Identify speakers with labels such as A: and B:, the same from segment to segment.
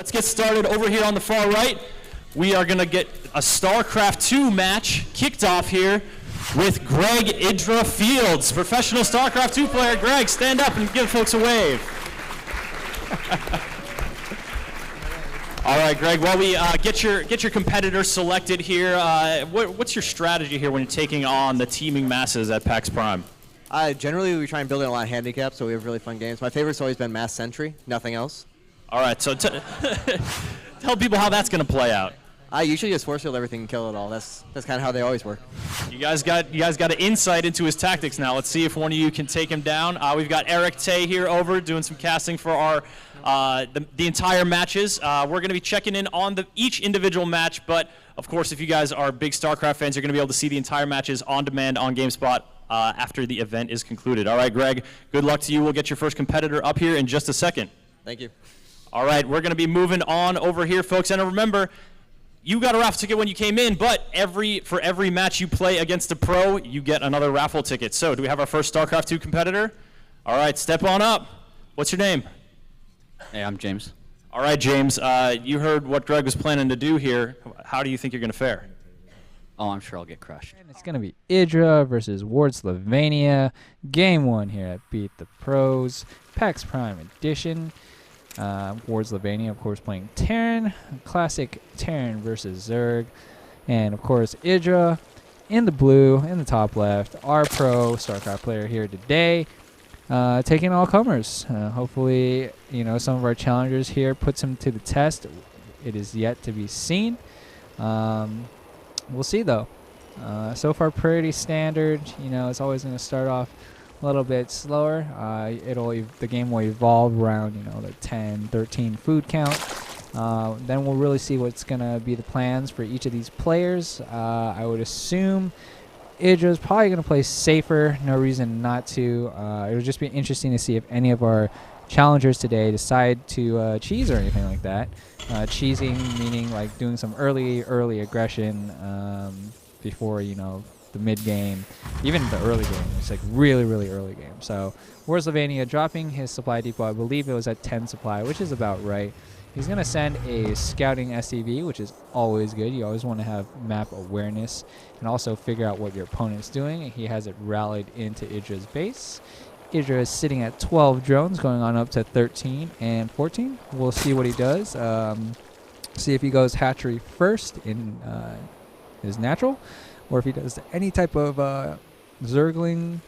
A: let's get started over here on the far right. We are going to get a StarCraft 2 match kicked off here with Greg IdrA Fields, professional StarCraft 2 player. Greg, stand up and give folks a wave. All right, Greg, while we get your competitor selected here, what's your strategy here when you're taking on the teaming masses at Pax Prime?
B: Generally, we try and build in a lot of handicaps, so we have really fun games. My favorite's always been Mass Sentry, nothing else.
A: All right, so tell people how that's going to play out.
B: I usually just force field everything and kill it all. That's kind of how they always work.
A: You guys got an insight into his tactics now. Let's see if one of you can take him down. We've got Eric Tay here over doing some casting for our the entire matches. We're going to be checking in on each individual match, but of course, if you guys are big StarCraft fans, you're going to be able to see the entire matches on demand on GameSpot after the event is concluded. All right, Greg, good luck to you. We'll get your first competitor up here in just a second.
B: Thank you.
A: All right, we're going to be moving on over here, folks. And remember, you got a raffle ticket when you came in, but for every match you play against a pro, you get another raffle ticket. So do we have our first StarCraft 2 competitor? All right, step on up. What's your name?
C: Hey, I'm James.
A: All right, James, you heard what Greg was planning to do here. How do you think you're going to fare?
C: Oh, I'm sure I'll get crushed.
D: And it's going to be IdrA versus Ward Slovenia. Game 1 here at Beat the Pros, Pax Prime Edition. Ward Slovenia, of course, playing Terran. Classic Terran versus Zerg. And, of course, IdrA in the blue, in the top left. Our pro StarCraft player here today. Taking all comers. Hopefully, some of our challengers here puts him to the test. It is yet to be seen. We'll see, though. So far, pretty standard. It's always going to start off a little bit slower. The game will evolve around, the 10, 13 food count. Then we'll really see what's going to be the plans for each of these players. I would assume IdrA's probably going to play safer. No reason not to. It would just be interesting to see if any of our challengers today decide to cheese or anything like that. Cheesing meaning like doing some early aggression before, the mid-game, even the early game. It's like really early game. So Ward Slovenia dropping his supply depot. I believe it was at 10 supply, which is about right. He's going to send a scouting SCV, which is always good. You always want to have map awareness and also figure out what your opponent's doing. He has it rallied into IdrA's base. IdrA is sitting at 12 drones, going on up to 13 and 14. We'll see what he does. See if he goes hatchery first in his natural, or if he does any type of Zergling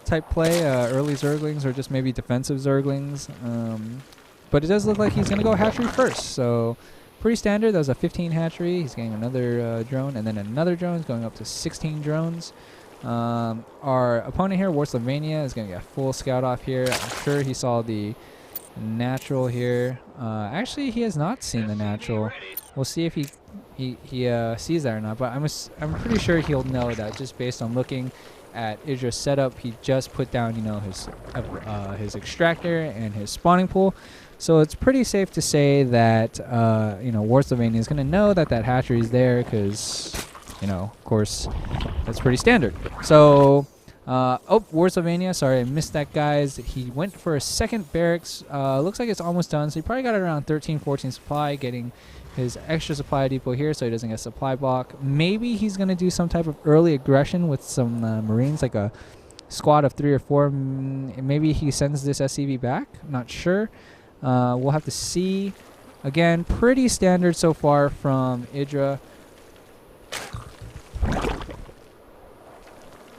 D: type play, early Zerglings, or just maybe defensive Zerglings. But it does look like he's going to go hatchery first. So pretty standard. That was a 15 hatchery. He's getting another drone, and then another drone. He's going up to 16 drones. Our opponent here, Ward Slovenia, is going to get a full scout off here. I'm sure he saw the natural here. Actually, he has not seen the natural. We'll see if he sees that or not. But I'm pretty sure he'll know that just based on looking at IdrA's setup. He just put down, his extractor and his spawning pool. So it's pretty safe to say that, Ward Slovenia is going to know that hatchery is there because, of course, that's pretty standard. So, Ward Slovenia, sorry, I missed that, guys. He went for a second barracks. Looks like it's almost done. So he probably got it around 13, 14 supply, getting his extra supply depot here so he doesn't get supply block. Maybe he's going to do some type of early aggression with some Marines, like a squad of 3 or 4. Maybe he sends this SCV back. I'm not sure. We'll have to see. Again, pretty standard so far from IdrA.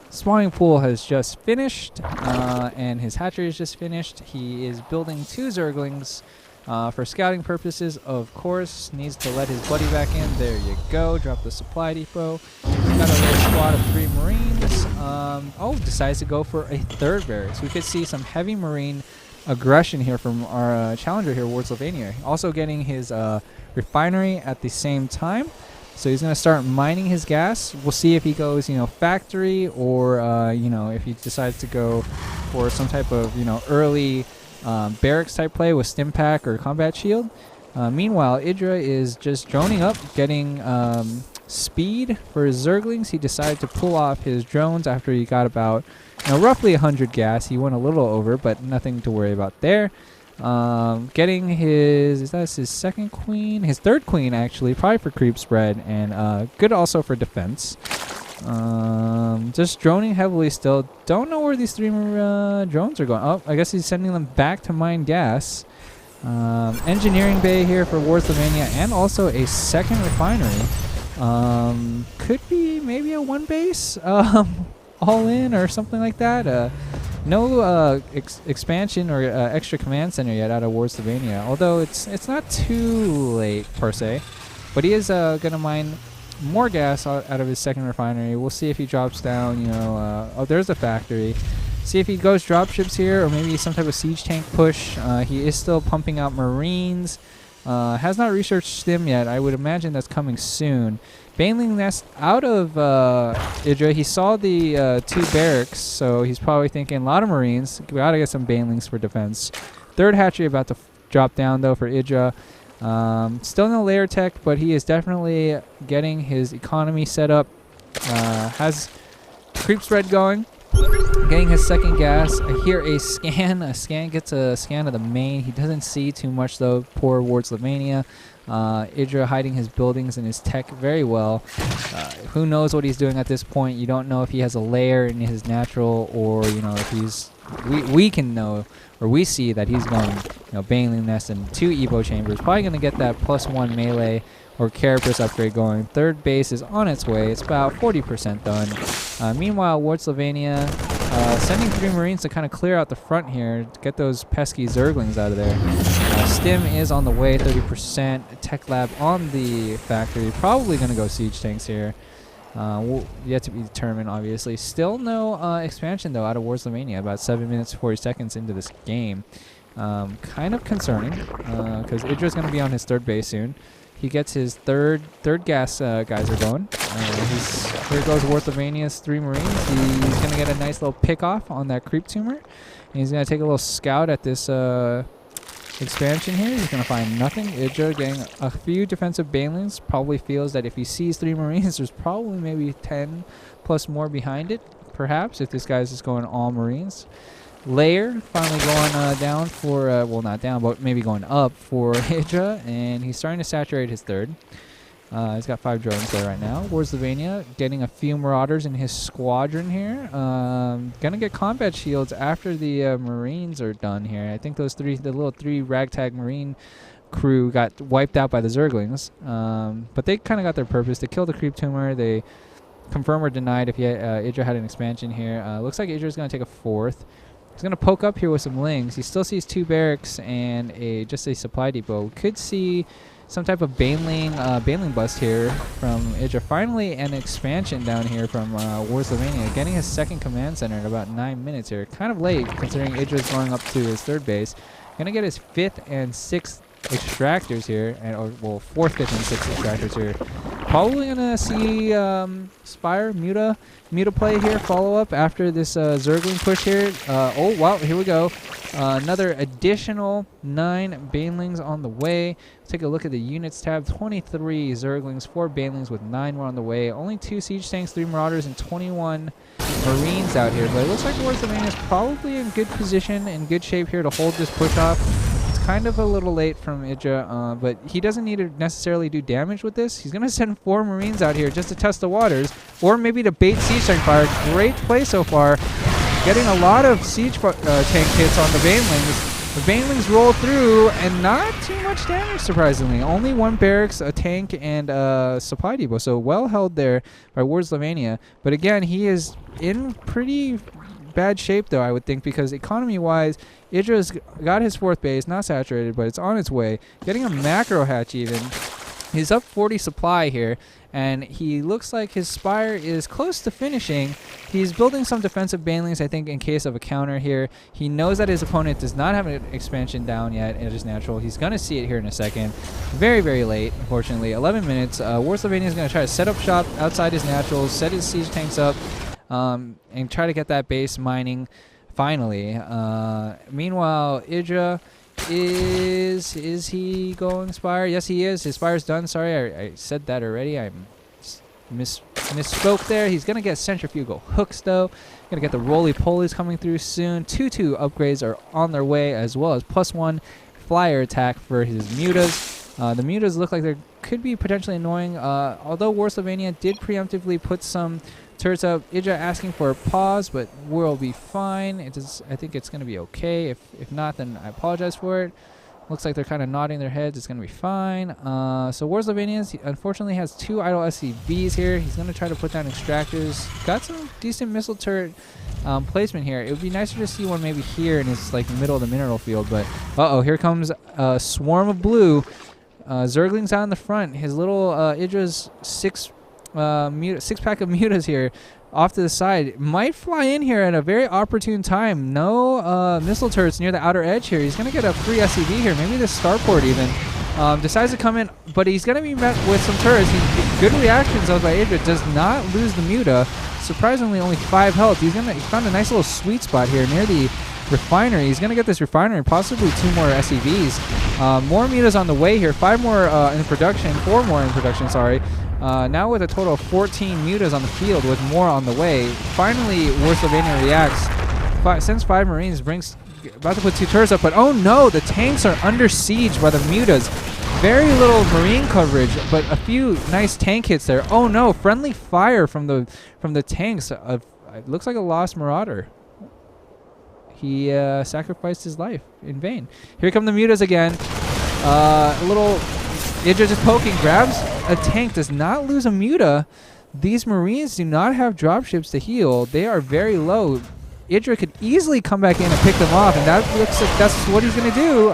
D: Spawning pool has just finished, and his hatchery is just finished. He is building 2 Zerglings for scouting purposes, of course. Needs to let his buddy back in. There you go. Drop the supply depot. Got a little squad of 3 Marines. Decides to go for a 3rd barracks. We could see some heavy Marine aggression here from our challenger here, Ward Slovenia. Also getting his refinery at the same time. So he's going to start mining his gas. We'll see if he goes, factory, or, if he decides to go for some type of, early barracks type play with stim pack or combat shield. Meanwhile, IdrA is just droning up, getting speed for his Zerglings. He decided to pull off his drones after he got about roughly 100 gas. He went a little over, but nothing to worry about there. Getting his, his second queen? His third queen, actually, probably for creep spread, and good also for defense. Just droning heavily still. Don't know where these 3 drones are going. Oh, I guess he's sending them back to mine gas. Engineering bay here for Warthlovania, and also a second refinery. Could be maybe a 1 base, all in or something like that. No expansion or extra command center yet out of Warthlovania, although it's not too late per se. But he is gonna mine more gas out of his second refinery. We'll see if he drops down. Oh, there's the factory. See if he goes dropships here, or maybe some type of siege tank push. He is still pumping out Marines. Has not researched Stim yet. I would imagine that's coming soon. Baneling Nest out of IdrA. He saw the 2 barracks, so he's probably thinking a lot of Marines. We gotta get some Banelings for defense. Third hatchery about to drop down though for IdrA. Still no layer tech, but he is definitely getting his economy set up. Has creep spread going. Getting his second gas. I hear a scan. A scan gets a scan of the main. He doesn't see too much though. Poor Warthlovania. IdrA hiding his buildings and his tech very well. Who knows what he's doing at this point? You don't know if he has a layer in his natural, or if he's. We can know, or we see that he's going, Baneling Nest and 2 Evo chambers. Probably gonna get that +1 melee or Carapace upgrade going. Third base is on its way. It's about 40% done. Meanwhile, Warthlovania sending 3 Marines to kind of clear out the front here, to get those pesky Zerglings out of there. Stim is on the way, 30%. Tech lab on the factory. Probably going to go siege tanks here. Yet to be determined, obviously. Still no expansion, though, out of Warthlovania. About 7 minutes, 40 seconds into this game. Kind of concerning, because IdrA's going to be on his 3rd base soon. He gets his third gas geyser going. Here goes Warthlovania's 3 Marines. He's going to get a nice little pick off on that creep tumor. And he's going to take a little scout at this expansion here. He's going to find nothing. IdrA getting a few defensive Banelings. Probably feels that if he sees 3 Marines, there's probably maybe 10 plus more behind it, perhaps, if this guy's just going all Marines. Layer finally going down for, well, not down, but maybe going up for IdrA, and he's starting to saturate his 3rd. He's got 5 drones there right now. Warthlovania getting a few Marauders in his squadron here. Gonna get combat shields after the Marines are done here. I think the little 3 ragtag Marine crew got wiped out by the Zerglings, but they kind of got their purpose. They killed the creep tumor. They confirm or denied if IdrA had an expansion here. Looks like IdrA's gonna take a 4th. He's going to poke up here with some lings. He still sees 2 barracks and just a supply depot. Could see some type of Baneling bust here from IdrA. Finally, an expansion down here from Warthlovania. Getting his 2nd command center in about 9 minutes here. Kind of late, considering IdrA's going up to his 3rd base. Going to get his 5th and 6th extractors here. Or 4th, 5th, and 6th extractors here. Probably going to see Spire, Muta play here, follow up after this Zergling push here. Oh, wow, here we go. Another additional 9 Banelings on the way. Let's take a look at the units tab. 23 Zerglings, 4 Banelings with 9 more on the way. Only 2 siege tanks, 3 Marauders, and 21 Marines out here. But it looks like Warthlovania is probably in good position, in good shape here to hold this push off. Kind of a little late from IdrA, but he doesn't need to necessarily do damage with this. He's going to send 4 Marines out here just to test the waters, or maybe to bait siege tank fire. Great play so far. Getting a lot of siege tank hits on the Banelings. The Banelings roll through, and not too much damage, surprisingly. Only 1 barracks, a tank, and a supply depot. So well held there by Warthlovania. But again, he is in pretty bad shape, though, I would think, because economy-wise, IdrA's got his 4th base, not saturated, but it's on its way. Getting a macro hatch even. He's up 40 supply here, and he looks like his Spire is close to finishing. He's building some defensive Banelings, I think, in case of a counter here. He knows that his opponent does not have an expansion down yet, and it is natural. He's going to see it here in a second. Very, very late, unfortunately. 11 minutes. Warthlovania is going to try to set up shop outside his naturals, set his siege tanks up, and try to get that base mining finally. Meanwhile, IdrA is he going Spire? Yes, he is. His Spire's done. Sorry, I said that already. I misspoke there. He's going to get centrifugal hooks, though. Gonna get the roly-polies coming through soon. 2/2 upgrades are on their way, as well as +1 flyer attack for his mutas. The mutas look like they could be potentially annoying, although War Slovenia did preemptively put some turrets up. IdrA asking for a pause, but we'll be fine. I think it's going to be okay. If not, then I apologize for it. Looks like they're kind of nodding their heads. It's going to be fine. So War Slovenia unfortunately has 2 idle SCVs here. He's going to try to put down extractors. Got some decent missile turret placement here. It would be nicer to see one maybe here in his like middle of the mineral field, but here comes a swarm of blue. Zergling's out in the front. His little IdrA's 6-pack of mutas here off to the side might fly in here at a very opportune time. No missile turrets near the outer edge here. He's going to get a free SCV here. Maybe the starport even. Decides to come in, but he's going to be met with some turrets. Good reactions by IdrA. Does not lose the muta. Surprisingly, only 5 health. He found a nice little sweet spot here near the refinery. He's going to get this refinery, possibly 2 more SCVs. More mutas on the way here. 5 more in production. 4 more in production, sorry. Now with a total of 14 mutas on the field with more on the way. Finally, War Slovenia reacts. Sends 5 Marines, about to put 2 turrets up, but oh no, the tanks are under siege by the mutas. Very little Marine coverage, but a few nice tank hits there. Oh no, friendly fire from the tanks. It looks like a lost Marauder. He sacrificed his life in vain. Here come the mutas again. IdrA just poking, grabs a tank, does not lose a muta. These Marines do not have dropships to heal. They are very low. IdrA could easily come back in and pick them off, and that looks like that's what he's going to do.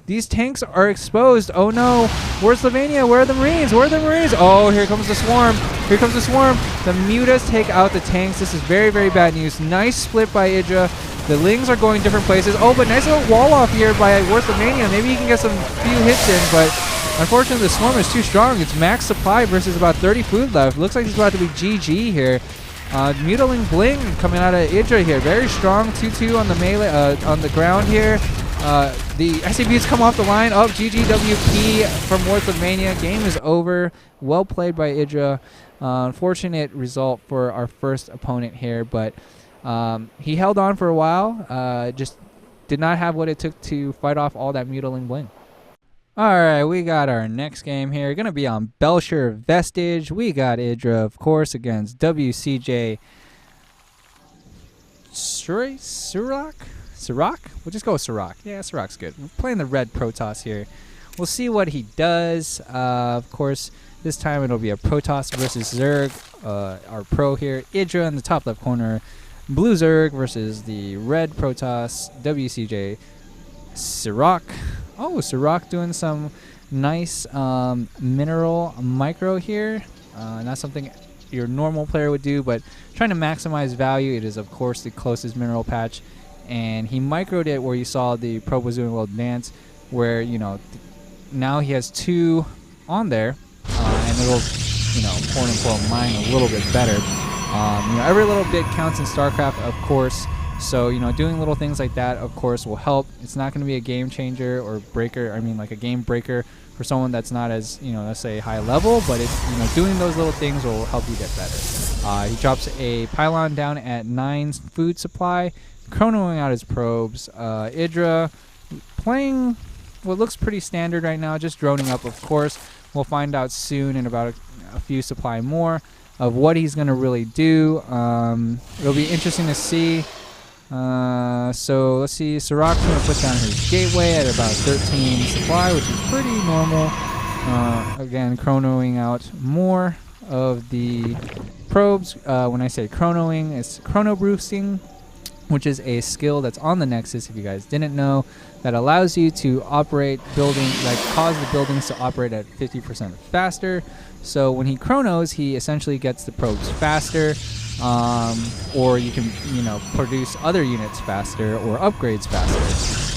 D: These tanks are exposed. Oh no, where's Slovenia? Where are the Marines? Where are the Marines? Oh, here comes the swarm. Here comes the swarm. The mutas take out the tanks. This is very, very bad news. Nice split by IdrA. The Lings are going different places. Oh, but nice little wall off here by War Slovenia. Maybe he can get some few hits in, but unfortunately the swarm is too strong. It's max supply versus about 30 food left. Looks like it's about to be GG here. Mutiling Bling coming out of IdrA here. Very strong. 2-2 on the melee, on the ground here. The SCVs come off the line. Oh, GGWP from War Slovenia. Game is over. Well played by IdrA. Unfortunate result for our first opponent here, but he held on for a while. Just did not have what it took to fight off all that Mutiling Bling. Alright, we got our next game here. Going to be on Belcher Vestige. We got IdrA, of course, against WCJ Surak? We'll just go with Surak. Yeah, Surak's good. We're playing the red Protoss here. We'll see what he does. Of course, this time it'll be a Protoss versus Zerg. Our pro here. IdrA in the top left corner. Blue Zerg versus the red Protoss. WCJ Surak. Oh, Surak doing some nice mineral micro here. Not something your normal player would do, but trying to maximize value. It is, of course, the closest mineral patch. And he microed it where you saw the probe was doing a little dance, where, you know, now he has 2 on there, and it'll, you know, quote unquote, mine a little bit better. You know, every little bit counts in StarCraft, of course. So, you know, doing little things like that, of course, will help. It's not going to be a game changer or breaker. I mean, like a game breaker for someone that's not as, you know, let's say high level. But it's, you know, doing those little things will help you get better. He drops a pylon down at 9 food supply, chronoing out his probes. IdrA playing what looks pretty standard right now, just droning up, of course. We'll find out soon in about a few supply more of what he's going to really do. It'll be interesting to see. So let's see, Surak's going to put down his gateway at about 13 supply, which is pretty normal. Again, chronoing out more of the probes. When I say chronoing, it's chrono boosting, which is a skill that's on the Nexus, if you guys didn't know, that allows you to operate cause the buildings to operate at 50% faster. So when he chronos, he essentially gets the probes faster. Or you can, you know, produce other units faster or upgrades faster.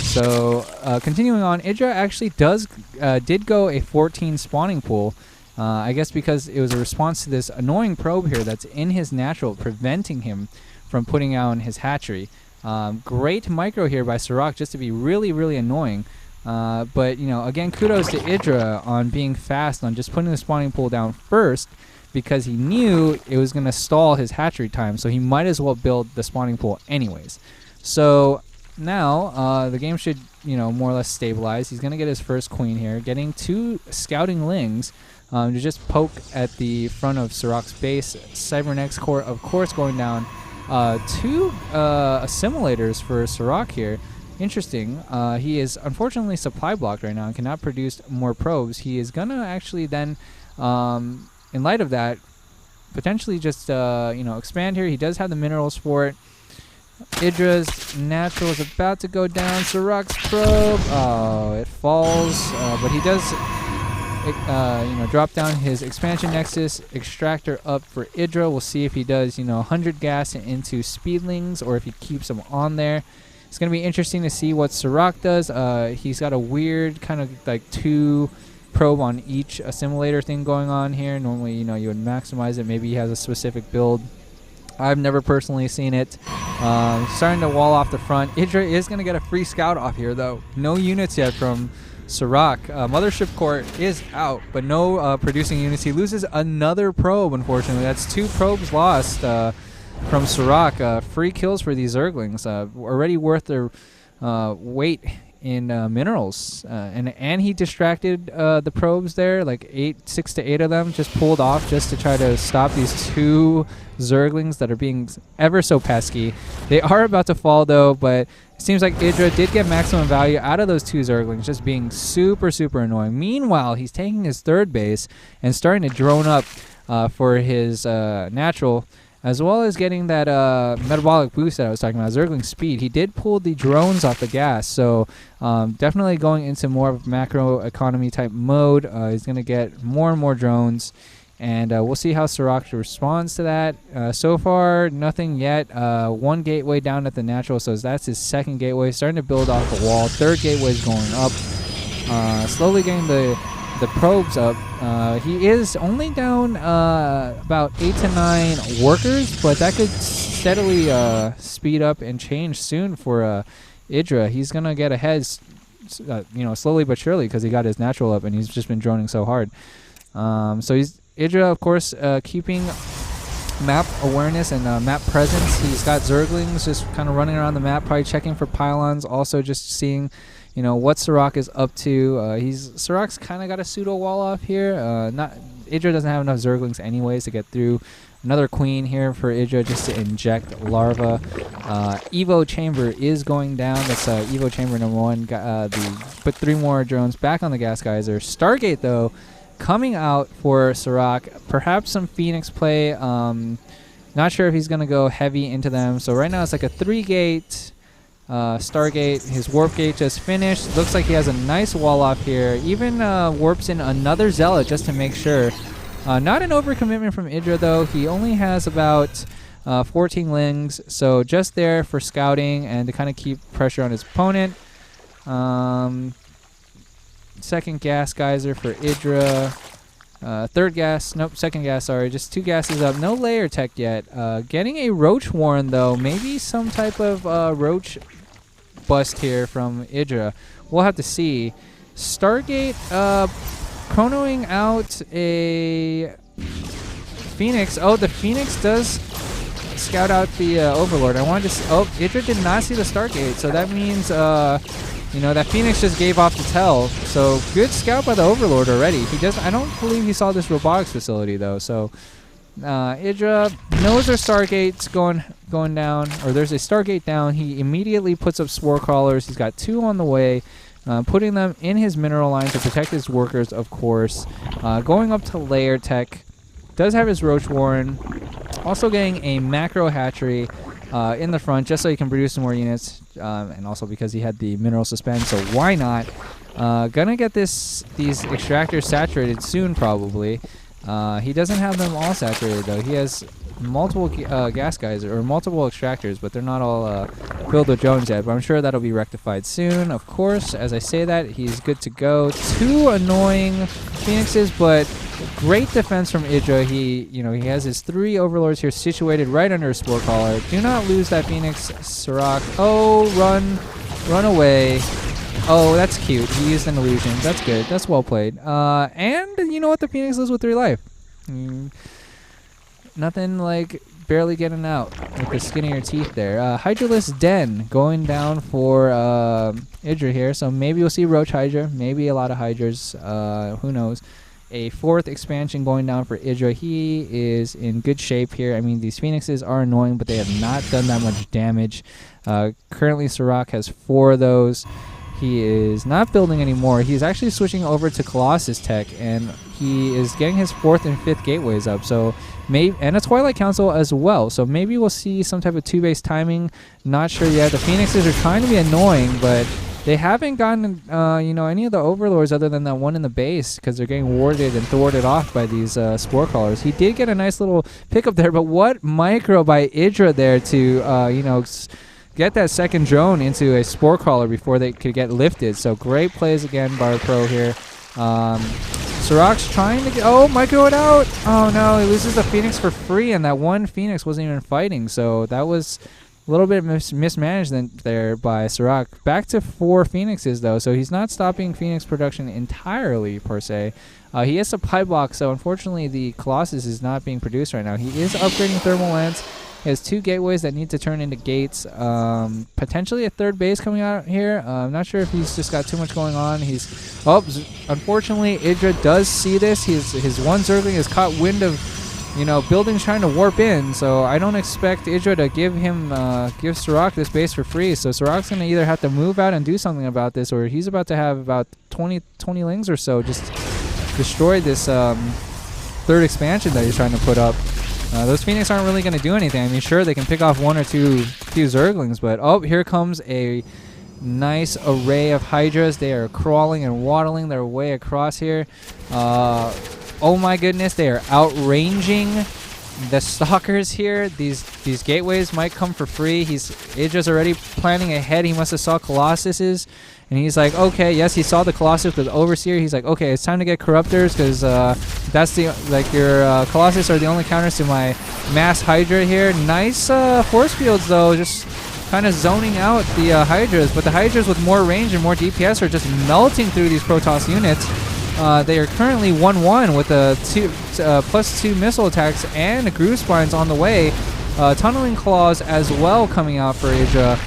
D: So continuing on, IdrA actually did go a 14 spawning pool. I guess because it was a response to this annoying probe here that's in his natural, preventing him from putting out his hatchery. Great micro here by Surak, just to be really, really annoying. But, you know, again, kudos to IdrA on being fast, on just putting the spawning pool down first, because he knew it was going to stall his hatchery time, so he might as well build the spawning pool anyways. So now the game should, more or less stabilize. He's going to get his first queen here, getting 2 scouting lings to just poke at the front of Sirach's base. Cybernetics core, of course, going down. 2 assimilators for Sirach here. Interesting. He is unfortunately supply blocked right now and cannot produce more probes. He is going to actually then, in light of that, potentially just, expand here. He does have the minerals for it. IdrA's natural is about to go down. Sirach's probe. Oh, it falls. But he does, drop down his expansion nexus extractor up for IdrA. We'll see if he does, 100 gas into speedlings or if he keeps them on there. It's going to be interesting to see what Sirach does. He's got a weird kind of like 2 probe on each assimilator thing going on here. Normally, you would maximize it. Maybe he has a specific build. I've never personally seen it. Starting to wall off the front. IdrA is going to get a free scout off here, though. No units yet from Sirach. Mothership core is out, but no producing units. He loses another probe, unfortunately. That's 2 probes lost from Sirach. Free kills for these Zerglings. Already worth their weight in minerals. And he distracted the probes there, like 6 to 8 of them, just pulled off just to try to stop these 2 Zerglings that are being ever so pesky. They are about to fall, though, but it seems like IdrA did get maximum value out of those 2 Zerglings, just being super, super annoying. Meanwhile, he's taking his 3rd base and starting to drone up for his natural, as well as getting that metabolic boost that I was talking about, Zergling speed. He did pull the drones off the gas, so definitely going into more of macro economy type mode. He's going to get more and more drones, and we'll see how Sirach responds to that. So far, nothing yet. 1 gateway down at the natural, so that's his 2nd gateway. Starting to build off the wall. 3rd gateway is going up. Slowly getting the probes up. He is only down about 8 to 9 workers, but that could steadily speed up and change soon for IdrA. He's gonna get ahead, slowly but surely, because he got his natural up and he's just been droning so hard. So he's IdrA, of course, keeping map awareness and map presence. He's got Zerglings just kind of running around the map, probably checking for pylons, also just seeing what Sirach is up to. Sirach's kind of got a pseudo wall off here. IdrA doesn't have enough Zerglings anyways to get through. Another queen here for IdrA just to inject larva. Evo chamber is going down. That's Evo chamber number 1. Put 3 more drones back on the gas geyser. Stargate, though, coming out for Sirach. Perhaps some Phoenix play. Not sure if he's going to go heavy into them. So right now it's like a 3-gate Stargate. His warp gate just finished. Looks like he has a nice wall off here. Even warps in another Zealot just to make sure. Not an overcommitment from IdrA, though. He only has about 14 lings, so just there for scouting and to kind of keep pressure on his opponent. 2nd gas geyser for IdrA. 2nd gas, sorry. Just 2 gases up. No layer tech yet. Getting a roach warren, though. Maybe some type of roach bust here from IdrA. We'll have to see. Stargate chronoing out a Phoenix. Oh, the Phoenix does scout out the Overlord. I wanted to IdrA did not see the Stargate, so that means that Phoenix just gave off the tell. So good scout by the Overlord already. I don't believe he saw this robotics facility, though. So IdrA knows their Stargate's going down, or there's a Stargate down. He immediately puts up Spore Crawlers. He's got 2 on the way, putting them in his mineral line to protect his workers, of course. Going up to layer tech. Does have his Roach Warren. Also getting a macro hatchery in the front just so he can produce some more units, and also because he had the mineral suspend, so why not? Gonna get these extractors saturated soon, probably. He doesn't have them all saturated, though. He has multiple gas geyser or multiple extractors, but they're not all filled with drones yet. But I'm sure that'll be rectified soon. Of course, as I say that, he's good to go. 2 annoying Phoenixes, but great defense from IdrA. He has his 3 Overlords here situated right under his Spore Caller. Do not lose that Phoenix, Sirach. Oh, run away. Oh, that's cute. He used an illusion. That's good. That's well played. And you know what? The Phoenix lives with 3 life. nothing like barely getting out with the skinnier teeth there. Hydraless Den going down for IdrA here, so maybe we'll see Roach Hydra, maybe a lot of Hydras, who knows. A 4th expansion going down for IdrA. He is in good shape here. I mean, these Phoenixes are annoying, but they have not done that much damage. Currently, Sirach has 4 of those. He is not building anymore. He's actually switching over to Colossus tech, and he is getting his 4th and 5th gateways up. So and a Twilight Council as well. So maybe we'll see some type of 2-base timing. Not sure yet. The Phoenixes are trying to be annoying, but they haven't gotten any of the Overlords other than that one in the base, because they're getting warded and thwarted off by these Spore Crawlers. He did get a nice little pickup there, but what micro by IdrA there to get that second drone into a Spore Crawler before they could get lifted. So great plays again by our pro here. Sirach's trying to get... Oh, micro it out! Oh no, he loses the Phoenix for free, and that one Phoenix wasn't even fighting. So that was a little bit mismanagement there by Sirach. Back to 4 Phoenixes though, so he's not stopping Phoenix production entirely per se. He has supply block, so unfortunately the Colossus is not being produced right now. He is upgrading thermal lens. He has 2 gateways that need to turn into gates. Potentially a 3rd base coming out here. I'm not sure if he's just got too much going on. Unfortunately, IdrA does see this. His one Zergling has caught wind of, buildings trying to warp in. So I don't expect IdrA to give Sirach this base for free. So Sirach's going to either have to move out and do something about this, or he's about to have about 20 lings or so just destroy this 3rd expansion that he's trying to put up. Those Phoenix aren't really going to do anything. I mean, sure, they can pick off 1 or 2 few Zerglings, but here comes a nice array of Hydras. They are crawling and waddling their way across here. Oh my goodness, they are outranging the Stalkers here. These gateways might come for free. IdrA's already planning ahead. He must have saw Colossuses. And he's like, okay, yes, he saw the Colossus with the Overseer. He's like, okay, it's time to get Corruptors, because that's your Colossus are the only counters to my Mass Hydra here. Nice force fields, though, just kind of zoning out the Hydras. But the Hydras with more range and more DPS are just melting through these Protoss units. They are currently 1-1 with +2 missile attacks and Groove Spines on the way. Tunneling Claws as well coming out for IdrA.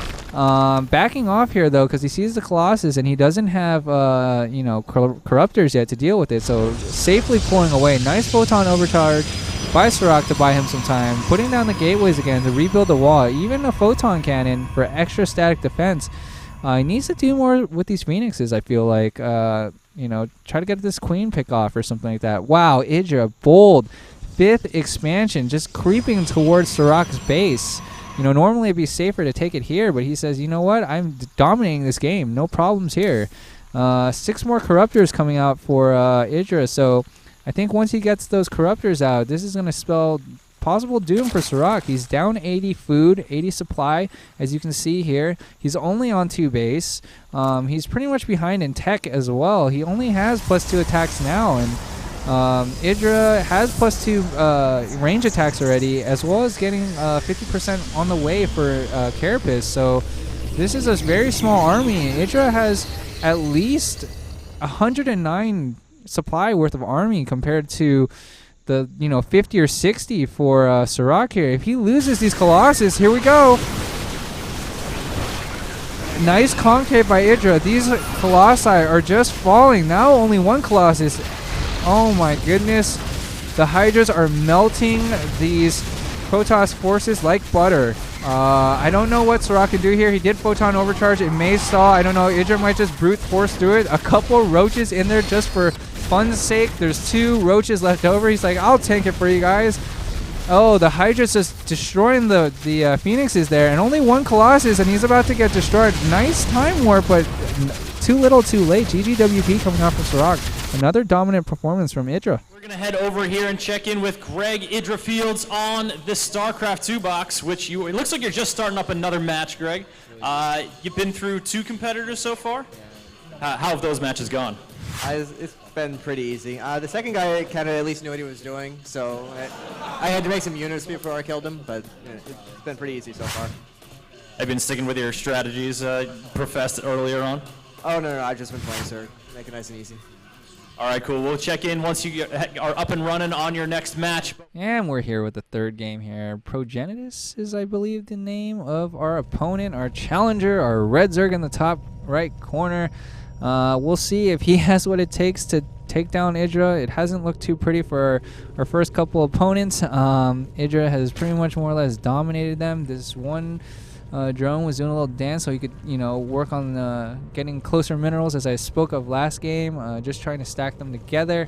D: Backing off here though, because he sees the Colossus and he doesn't have Corruptors yet to deal with it, so safely pulling away. Nice photon overcharge by Sirach to buy him some time, putting down the gateways again to rebuild the wall. Even a photon cannon for extra static defense. He needs to do more with these Phoenixes, I feel like. Try to get this Queen pick off or something like that. Wow, IdrA, bold 5th expansion, just creeping towards Sirach's base. Normally it'd be safer to take it here, but he says, you know what? I'm dominating this game. No problems here. 6 more Corruptors coming out for IdrA, so I think once he gets those Corruptors out, this is going to spell possible doom for Sirach. He's down 80 food, 80 supply, as you can see here. He's only on 2 base. He's pretty much behind in tech as well. He only has +2 attacks now, and IdrA has +2 range attacks already, as well as getting 50% on the way for Carapace. So this is a very small army. IdrA has at least 109 supply worth of army compared to the 50 or 60 for Sirach here. If he loses these Colossus, here we go. Nice concave by IdrA. These Colossi are just falling. Now only 1 Colossus. Oh my goodness. The Hydras are melting these Protoss forces like butter. I don't know what Sirach can do here. He did photon overcharge. It may stall. I don't know. IdrA might just brute force through it. A couple roaches in there just for fun's sake. There's 2 roaches left over. He's like, I'll tank it for you guys. Oh, the Hydra's just destroying the Phoenixes there, and only 1 Colossus, and he's about to get destroyed. Nice time warp, but too little too late. GGWP coming out from Sirach. Another dominant performance from IdrA.
A: We're going to head over here and check in with Greg IdrA Fields on the StarCraft 2 box, which it looks like you're just starting up another match, Greg. You've been through 2 competitors so far? How have those matches gone?
B: It's been pretty easy. The second guy kind of at least knew what he was doing, so I had to make some units before I killed him, but it's been pretty easy so far.
A: Have you been sticking with your strategies professed earlier on?
B: Oh, no, I've just been playing Zerg. Make it nice and easy.
A: All right, cool. We'll check in once you are up and running on your next match.
D: And we're here with the third game here. Progenitus is, I believe, the name of our opponent, our challenger, our red Zerg in the top right corner. We'll see if he has what it takes to take down IdrA. It hasn't looked too pretty for our first couple opponents. IdrA has pretty much more or less dominated them. This one drone was doing a little dance so he could, work on getting closer minerals, as I spoke of last game, just trying to stack them together.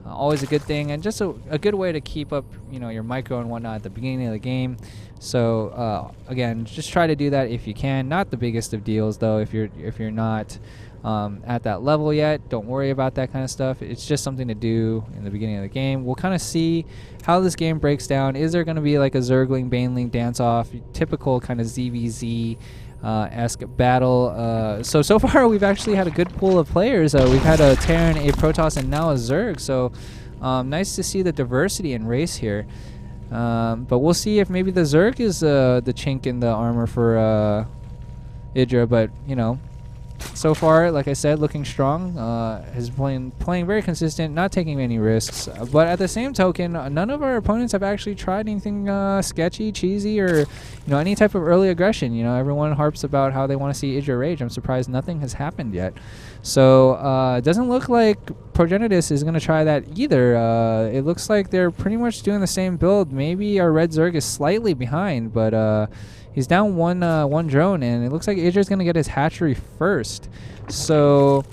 D: Always a good thing, and just a good way to keep up, your micro and whatnot at the beginning of the game. So again, just try to do that if you can. Not the biggest of deals though. If you're not at that level yet, don't worry about that kind of stuff. It's just something to do in the beginning of the game. We'll kind of see how this game breaks down. Is there going to be like a Zergling Baneling dance off, typical kind of ZVZ esque battle? So far we've actually had a good pool of players. We've had a Terran, a Protoss, and now a Zerg. So nice to see the diversity in race here. But we'll see if maybe the Zerg is the chink in the armor for IdrA. But so far, like I said, looking strong. Has playing very consistent, not taking any risks. But at the same token, none of our opponents have actually tried anything sketchy, cheesy, or any type of early aggression. Everyone harps about how they want to see IdrA rage. I'm surprised nothing has happened yet. So it doesn't look like Progenitus is going to try that either. It looks like they're pretty much doing the same build. Maybe our red Zerg is slightly behind, but he's down one drone, and it looks like IdrA's going to get his hatchery first. So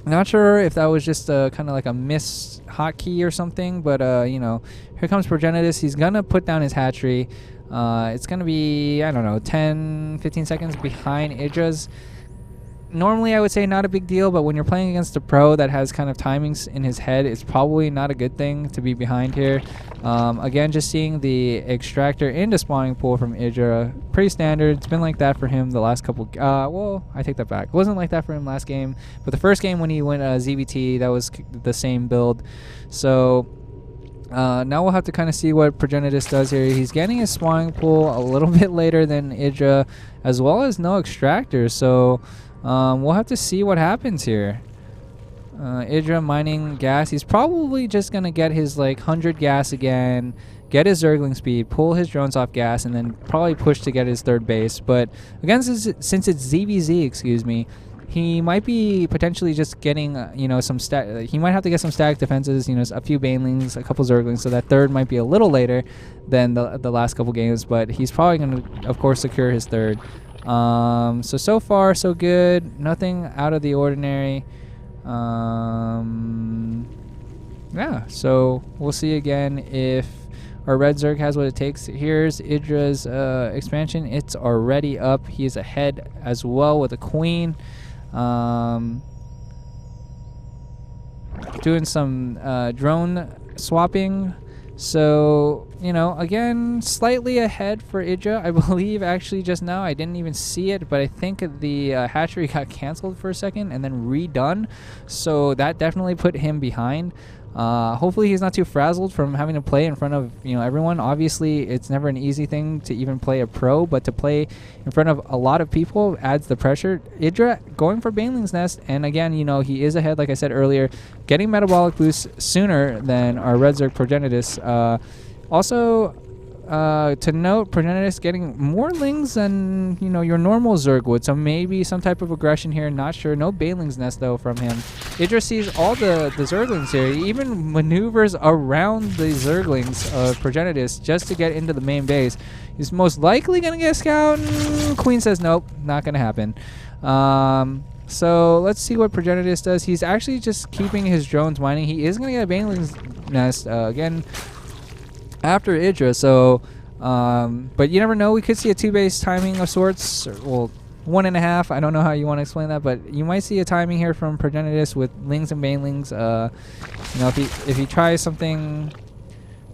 D: not sure if that was just kind of like a miss hotkey or something, but here comes Progenitus. He's going to put down his hatchery. It's going to be, I don't know, 10, 15 seconds behind IdrA's. Normally, I would say not a big deal, but when you're playing against a pro that has kind of timings in his head, it's probably not a good thing to be behind here. Again, just seeing the extractor into spawning pool from IdrA, pretty standard. It's been like that for him the last couple. Well, I take that back. It wasn't like that for him last game, but the first game when he went ZBT, that was the same build. So now we'll have to kind of see what Progenitus does here. He's getting his spawning pool a little bit later than IdrA, as well as no extractor. So we'll have to see what happens here. IdrA mining gas. He's probably just going to get his 100 gas again, get his Zergling speed, pull his drones off gas, and then probably push to get his third base. But again, since it's ZVZ, he might be potentially just getting, some he might have to get some static defenses, a few Banelings, a couple Zerglings, so that third might be a little later than the last couple games. But he's probably going to, of course, secure his third. So far so good, nothing out of the ordinary. Yeah, so we'll see again if our red Zerg has what it takes. Here's IdrA's expansion. It's already up. He is ahead as well with a queen. Doing some drone swapping. So, again, slightly ahead for IdrA. I believe actually just now, I didn't even see it, but I think the hatchery got canceled for a second and then redone. So that definitely put him behind. Hopefully he's not too frazzled from having to play in front of everyone. Obviously, it's never an easy thing to even play a pro, but to play in front of a lot of people adds the pressure. IdrA going for Baneling's Nest, and again, he is ahead, like I said earlier, getting metabolic boosts sooner than our red Zerg Progenitus. Also, to note, Progenitus getting more lings than your normal Zerg would, so maybe some type of aggression here. Not sure. No Baneling's Nest though from him. IdrA sees all the Zerglings here. He even maneuvers around the Zerglings of Progenitus just to get into the main base. He's most likely gonna get a scout. Queen says nope, not gonna happen. So let's see what Progenitus does. He's actually just keeping his drones mining. He is gonna get a Baneling's Nest again after IdrA, so but you never know. We could see a 2-base timing of sorts, well, 1.5. I don't know how you want to explain that, but you might see a timing here from Progenitus with lings and banelings. If he tries something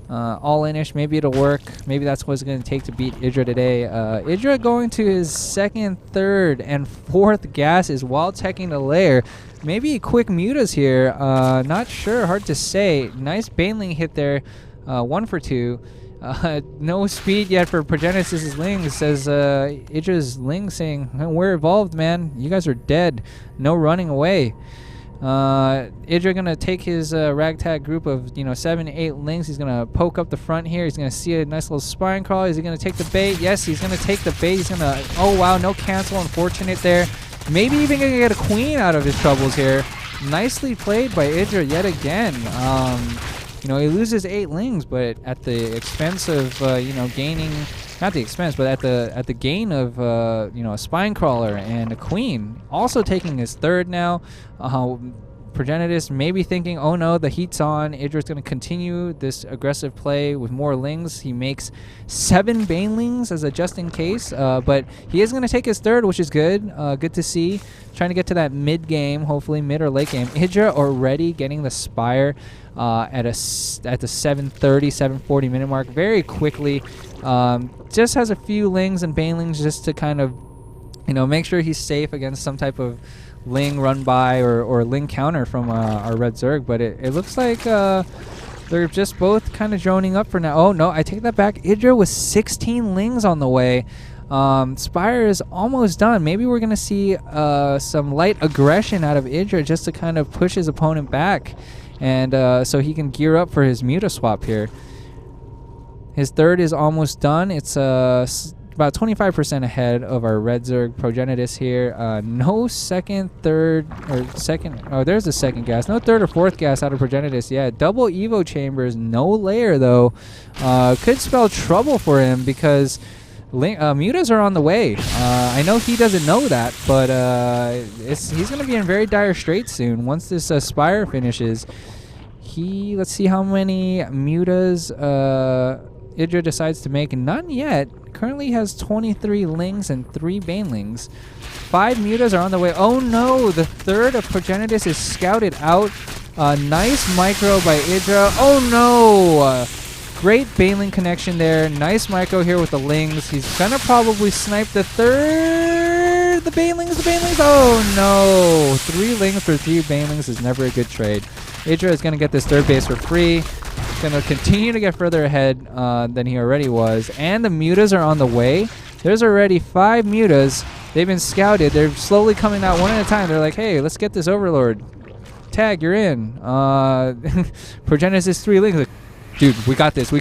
D: all-in-ish, maybe it'll work. Maybe that's what it's going to take to beat IdrA today. IdrA going to his second, third, and fourth gases while teching the lair. Maybe quick mutas here. Not sure. Hard to say. Nice baneling hit there. 1 for 2. No speed yet for Progenitus' Ling. Says IdrA's Ling saying, we're evolved, man. You guys are dead. No running away. IdrA gonna take his ragtag group of 7 to 8 lings. He's gonna poke up the front here. He's gonna see a nice little spine crawl. Is he gonna take the bait? Yes, he's gonna take the bait. He's gonna. Oh wow, no cancel. Unfortunate there. Maybe even gonna get a queen out of his troubles here. Nicely played by IdrA yet again. He loses 8 lings, but at the expense of gaining. Not the expense, but at the gain of a spine crawler and a queen. Also taking his third now. Progenitus maybe thinking, oh no, the heat's on. IdrA's going to continue this aggressive play with more lings. He makes 7 banelings as a just in case, but he is going to take his third, which is good. Good to see. Trying to get to that mid game, hopefully mid or late game. IdrA already getting the spire at the 7:30, 7:40 minute mark very quickly. Just has a few lings and banelings just to kind of make sure he's safe against some type of ling run by or ling counter from our red Zerg, but it looks like they're just both kind of droning up for now. Oh no, I take that back. IdrA with 16 lings on the way. Spire is almost done. Maybe we're gonna see some light aggression out of IdrA just to kind of push his opponent back, and so he can gear up for his Muta swap here. His third is almost done. It's about 25% ahead of our red Zerg Progenitus here. No second, third, or second. Oh, there's the second gas. No third or fourth gas out of Progenitus. Yeah, double Evo chambers, no layer though. Could spell trouble for him because mutas are on the way. I know he doesn't know that, but he's going to be in very dire straits soon once this Spire finishes. Let's see how many mutas IdrA decides to make. None yet. Currently has 23 lings and 3 banelings. 5 mutas are on the way. Oh no, the third of Progenitus is scouted out. Nice micro by IdrA. Oh no! Great baneling connection there. Nice micro here with the lings. He's gonna probably snipe the third. The banelings. Oh no! 3 lings for 3 banelings is never a good trade. IdrA is gonna get this third base for free. Going to continue to get further ahead than he already was, and the mutas are on the way. There's already 5 mutas. They've been scouted. They're slowly coming out one at a time. They're like, hey, let's get this overlord. Tag, you're in. Progenitus is 3 lings. Like, dude, we got this. They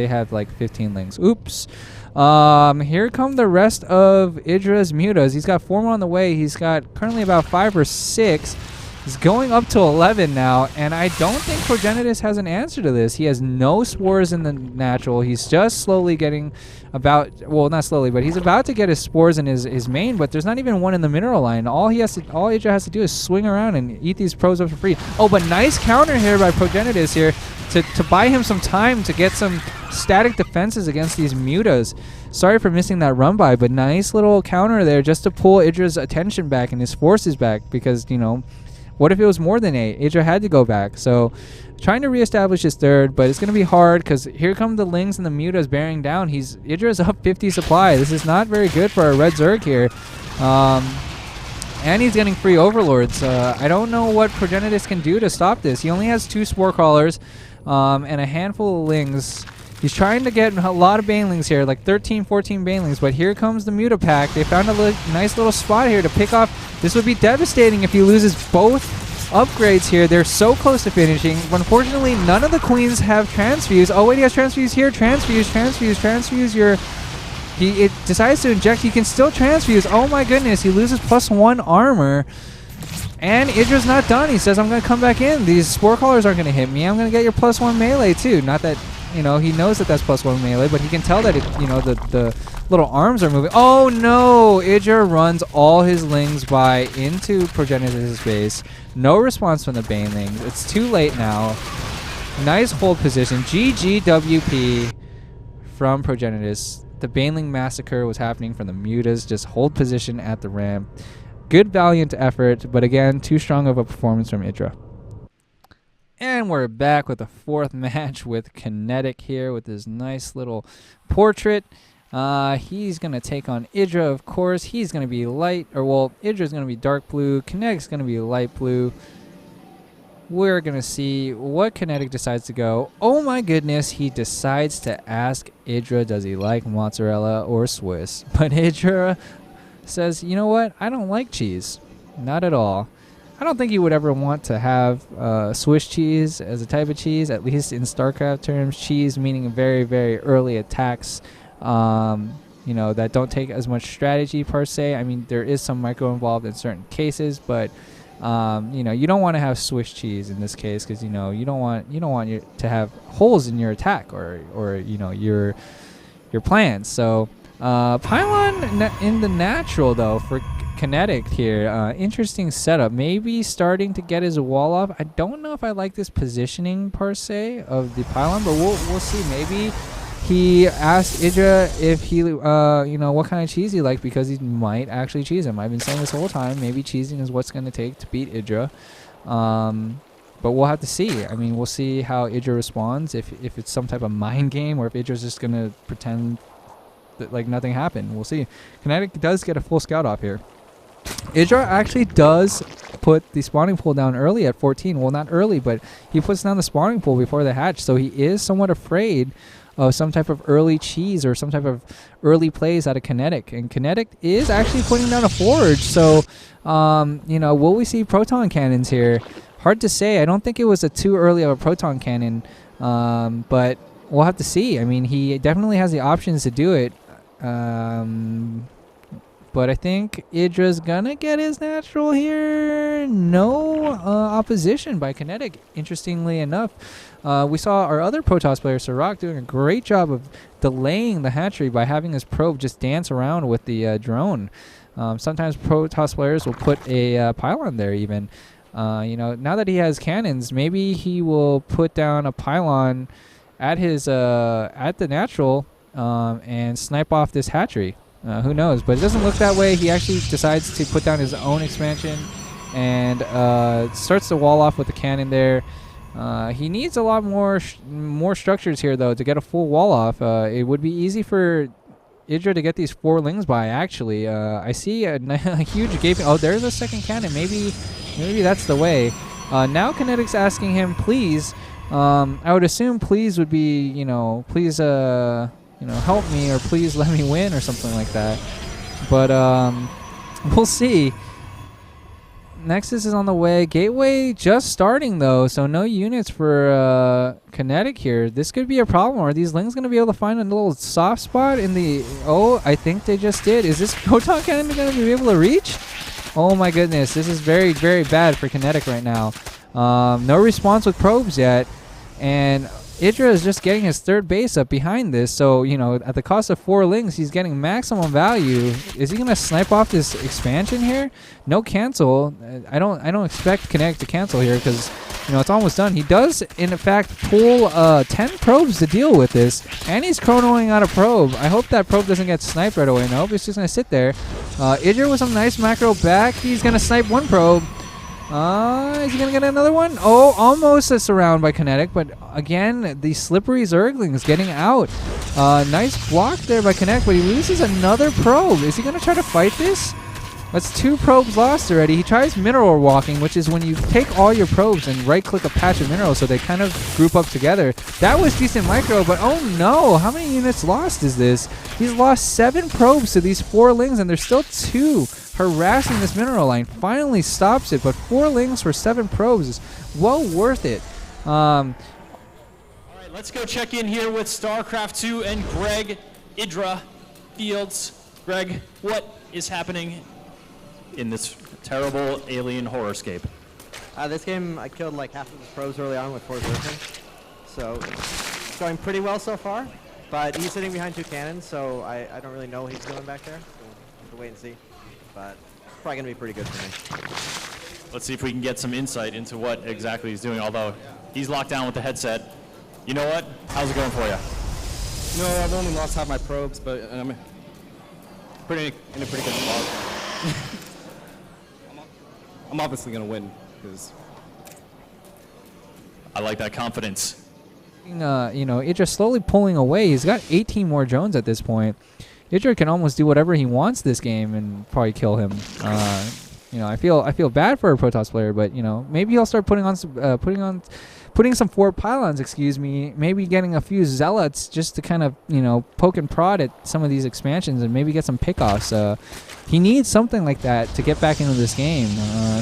D: have like 15 lings. Oops. Here come the rest of IdrA's mutas. He's got 4 more on the way. He's got currently about 5 or 6. He's going up to 11 now, and I don't think Progenitus has an answer to this. He has no spores in the natural. He's just slowly getting not slowly, but he's about to get his spores in his main, but there's not even one in the mineral line. All IdrA has to do is swing around and eat these pros up for free. Oh, but nice counter here by Progenitus here to buy him some time to get some static defenses against these mutas. Sorry for missing that run by, but nice little counter there just to pull IdrA's attention back and his forces back because, what if it was more than 8? IdrA had to go back. So trying to reestablish his third, but it's going to be hard because here come the lings and the mutas bearing down. IdrA's up 50 supply. This is not very good for our red Zerg here. And he's getting free overlords. I don't know what Progenitus can do to stop this. He only has 2 spore crawlers and a handful of lings. He's trying to get a lot of banelings here, like 13, 14 banelings, but here comes the Muta pack. They found a nice little spot here to pick off. This would be devastating if he loses both upgrades here. They're so close to finishing. Unfortunately, none of the queens have transfuse. Oh, wait, he has transfuse here. Transfuse. It decides to inject. He can still transfuse. Oh, my goodness. He loses +1 armor. And IdrA's not done. He says, I'm going to come back in. These spore callers aren't going to hit me. I'm going to get your +1 melee, too. Not that... he knows that that's +1 melee, but he can tell that the little arms are moving. Oh no! IdrA runs all his lings by into Progenitus' base. No response from the banelings. It's too late now. Nice hold position. GGWP from Progenitus. The baneling massacre was happening from the mutas. Just hold position at the ramp. Good valiant effort, but again, too strong of a performance from IdrA. And we're back with the 4th match with Kinetic here with his nice little portrait. He's going to take on IdrA, of course. He's going to be IdRA's going to be dark blue. Kinetic's going to be light blue. We're going to see what Kinetic decides to go. Oh my goodness, he decides to ask IdrA, does he like mozzarella or Swiss? But IdrA says, you know what? I don't like cheese. Not at all. I don't think you would ever want to have Swiss cheese as a type of cheese, at least in StarCraft terms. Cheese meaning very, very early attacks, that don't take as much strategy per se. I mean, there is some micro involved in certain cases, but you don't want to have Swiss cheese in this case because you don't want to have holes in your attack or your plans. So Pylon in the natural though for Kinetic here. Interesting setup. Maybe starting to get his wall off. I don't know if I like this positioning per se of the Pylon, but we'll see. Maybe he asked IdrA if he what kind of cheese he liked because he might actually cheese him. I've been saying this whole time. Maybe cheesing is what's going to take to beat IdrA. But we'll have to see. I mean, we'll see how IdrA responds. If it's some type of mind game or if IdrA's just going to pretend that like nothing happened. We'll see. Kinetic does get a full scout off here. IdrA actually does put the spawning pool down early at 14. Well, not early, but he puts down the spawning pool before the hatch. So he is somewhat afraid of some type of early cheese or some type of early plays out of Kinetic. And Kinetic is actually putting down a forge. So, will we see proton cannons here? Hard to say. I don't think it was too early of a proton cannon, but we'll have to see. I mean, he definitely has the options to do it. But I think IdrA's gonna get his natural here. No opposition by Kinetic, interestingly enough. We saw our other Protoss player, Sirach, doing a great job of delaying the hatchery by having his probe just dance around with the drone. Sometimes Protoss players will put a pylon there even. Now that he has cannons, maybe he will put down a pylon at his at the natural and snipe off this hatchery. Who knows? But it doesn't look that way. He actually decides to put down his own expansion and starts to wall off with the cannon there. He needs a lot more structures here, though, to get a full wall off. It would be easy for IdrA to get these 4 lings by, actually. I see a huge gaping... Oh, there's a second cannon. Maybe that's the way. Now Kinetic's asking him, please. I would assume please would be, please... help me or please let me win or something like that. But we'll see. Nexus is on the way. Gateway just starting though, so no units for Kinetic here. This could be a problem. Are these lings going to be able to find a little soft spot in the... Oh, I think they just did. Is this proton cannon going to be able to reach? Oh my goodness. This is very, very bad for Kinetic right now. No response with probes yet. And IdrA is just getting his 3rd base up behind this, so at the cost of 4 lings, he's getting maximum value. Is he gonna snipe off this expansion here? No cancel. I don't expect Kinetic to cancel here because it's almost done. He does in fact pull 10 probes to deal with this, and he's chronoing out a probe. I hope that probe doesn't get sniped right away. Nope, it's just gonna sit there. IdrA with some nice macro back. He's gonna snipe 1 probe. Is he going to get another one? Oh, almost a surround by Kinetic, but again, the slippery Zergling is getting out. Nice block there by Kinetic, but he loses another probe. Is he going to try to fight this? That's 2 probes lost already. He tries mineral walking, which is when you take all your probes and right-click a patch of minerals so they kind of group up together. That was decent micro, but oh no! How many units lost is this? He's lost 7 probes to these 4 lings, and there's still 2 harassing this mineral line. Finally stops it, but 4 lings for 7 probes is well worth it.
A: All right, let's go check in here with StarCraft 2 and Greg, IdrA, Fields. Greg, what is happening in this terrible alien horrorscape?
B: This game, I killed like half of his probes early on with 4 Zergling. So it's going pretty well so far. But he's sitting behind 2 cannons, so I don't really know what he's doing back there. So we'll have to wait and see. But it's probably going to be pretty good for me.
A: Let's see if we can get some insight into what exactly he's doing, although he's locked down with the headset. You know what? How's it going for you?
E: No, I've only lost half my probes, but I'm in a pretty good spot. I'm obviously going to win, because...
A: I like that confidence.
D: IdrA slowly pulling away. He's got 18 more drones at this point. IdrA can almost do whatever he wants this game and probably kill him. I feel bad for a Protoss player, but maybe he'll start putting putting some forward pylons, maybe getting a few zealots just to kind of, poke and prod at some of these expansions and maybe get some pickoffs. He needs something like that to get back into this game.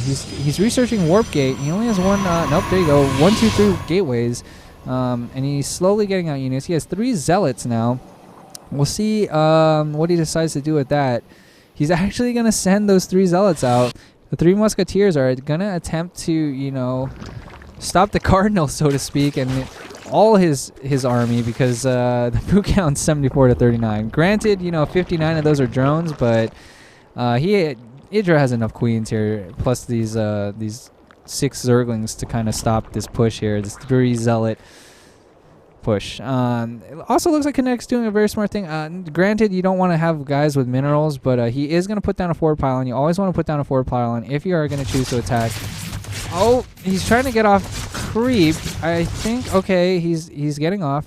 D: He's researching Warp Gate. He only has one, nope, there you go, 1, 2, 3 gateways. And he's slowly getting out units. He has 3 zealots now. We'll see what he decides to do with that. He's actually going to send those 3 zealots out. The 3 musketeers are going to attempt to, stop the cardinal, so to speak, and all his army, because the boot count's 74 to 39. Granted, 59 of those are drones, but IdrA has enough queens here, plus these 6 zerglings to kind of stop this push here. This 3 zealot push. It also looks like Kinetic's doing a very smart thing. Granted, you don't want to have guys with minerals, but he is going to put down a forward pylon. You always want to put down a forward pylon if you are going to choose to attack. Oh, he's trying to get off creep. I think, okay, he's getting off.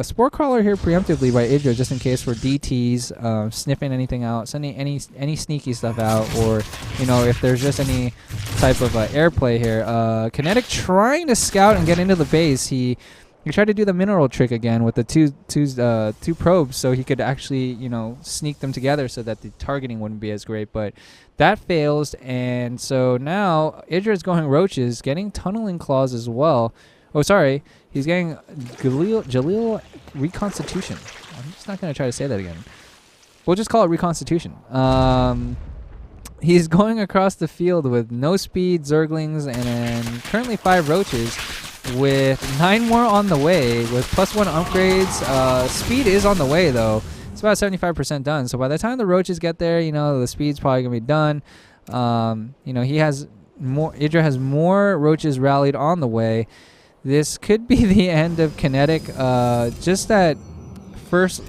D: Spore Crawler here preemptively by IdrA, just in case for DTs, sniffing anything out, sending any sneaky stuff out, or, if there's just any type of airplay here. Kinetic trying to scout and get into the base. He tried to do the mineral trick again with the two probes, so he could actually, sneak them together so that the targeting wouldn't be as great. But that fails, and so now IdrA is going roaches, getting tunneling claws as well. Oh, sorry, he's getting Jalil reconstitution. I'm just not going to try to say that again. We'll just call it reconstitution. He's going across the field with no speed zerglings and currently 5 roaches, with 9 more on the way, with +1 upgrades. Speed is on the way, though. It's about 75% done. So by the time the roaches get there, the speed's probably going to be done. He has more. IdrA has more roaches rallied on the way. This could be the end of Kinetic. Just that first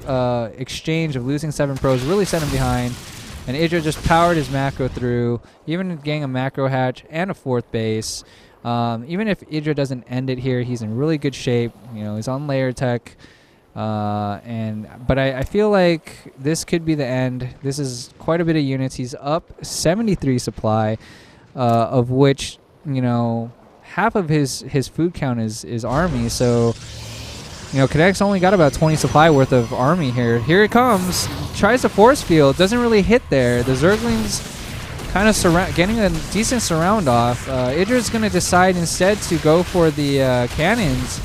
D: exchange of losing 7 pros really set him behind. And IdrA just powered his macro through, even getting a macro hatch and a 4th base. Even if IdrA doesn't end it here, he's in really good shape. He's on layer tech. But I feel like this could be the end. This is quite a bit of units. He's up 73 supply, of which, half of his food count is army. So, Kinetic's only got about 20 supply worth of army here. Here it comes. Tries to force field. Doesn't really hit there. The Zerglings kind of getting a decent surround off. IdrA's going to decide instead to go for the cannons.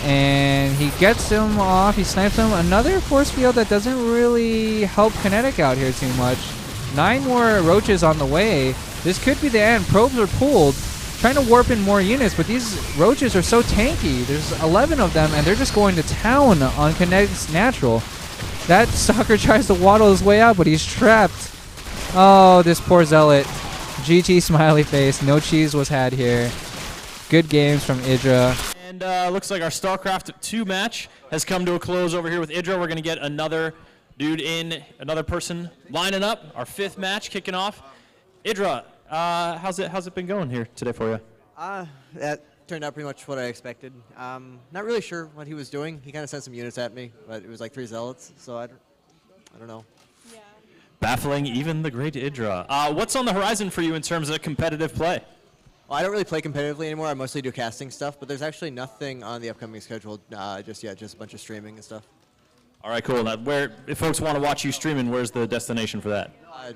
D: And he gets him off. He snipes him. Another force field that doesn't really help Kinetic out here too much. 9 more roaches on the way. This could be the end. Probes are pulled. Trying to warp in more units, but these roaches are so tanky. There's 11 of them, and they're just going to town on Kinetic's natural. That stalker tries to waddle his way out, but he's trapped. Oh, this poor zealot. GG smiley face. No cheese was had here. Good games from IdrA.
A: And looks like our StarCraft 2 match has come to a close over here with IdrA. We're going to get another dude in, another person lining up. Our 5th match kicking off. IdrA, how's it been going here today for you?
B: That turned out pretty much what I expected. Not really sure what he was doing. He kind of sent some units at me, but it was like 3 zealots, so I don't know.
A: Yeah. Baffling even the great IdrA. What's on the horizon for you in terms of competitive play?
B: Well, I don't really play competitively anymore. I mostly do casting stuff, but there's actually nothing on the upcoming schedule just yet, just a bunch of streaming and stuff.
A: All right, cool. Now, if folks want to watch you streaming, where's the destination for that?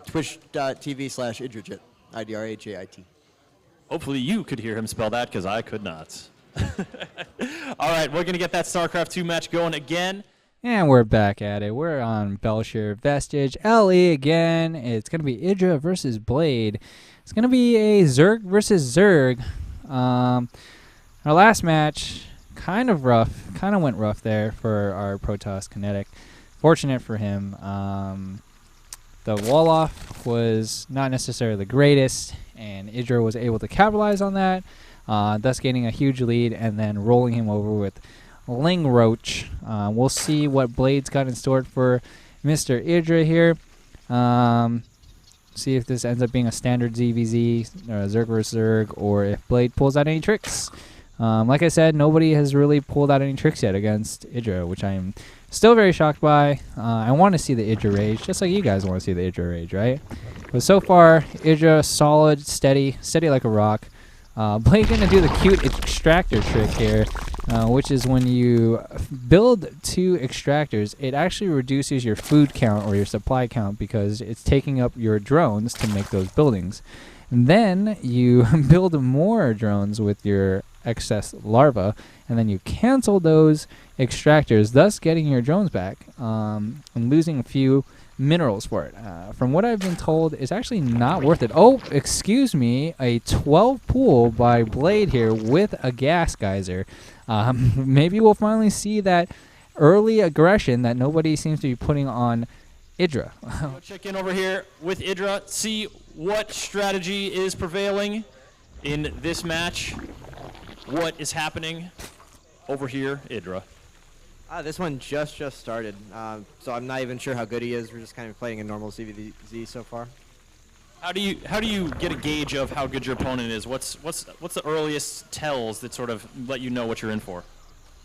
B: Twitch.tv/IdrAJit, IdrAJIT.
A: Hopefully you could hear him spell that, because I could not. All right, we're going to get that StarCraft 2 match going again.
D: And we're back at it. We're on Belshire Vestige LE again. It's going to be IdrA versus Blade. It's going to be a Zerg versus Zerg. Our last match, kind of rough. Kind of went rough there for our Protoss Kinetic. Fortunate for him. The wall-off was not necessarily the greatest, and IdrA was able to capitalize on that, thus gaining a huge lead and then rolling him over with Ling Roach. We'll see what Blade's got in store for Mr. IdrA here. See if this ends up being a standard ZVZ, or a Zerg vs. Zerg, or if Blade pulls out any tricks. Like I said, nobody has really pulled out any tricks yet against IdrA, which I'm still very shocked by. I want to see the IdrA rage, just like you guys want to see the IdrA rage, right? But so far, IdrA solid, steady like a rock. Blade gonna do the cute extractor trick here, which is when you build 2 extractors, it actually reduces your food count or your supply count because it's taking up your drones to make those buildings. And then you build more drones with your excess larva, and then you cancel those extractors, thus getting your drones back and losing a few minerals for it. From what I've been told, it's actually not worth it. Oh, excuse me, a 12 pool by Blade here with a gas geyser. Maybe we'll finally see that early aggression that nobody seems to be putting on IdrA.
A: We'll check in over here with IdrA, see what strategy is prevailing in this match. What is happening over here, IdrA?
B: This one just started, so I'm not even sure how good he is. We're just kind of playing a normal CVZ so far.
A: How do you get a gauge of how good your opponent is? What's the earliest tells that sort of let you know what you're in for?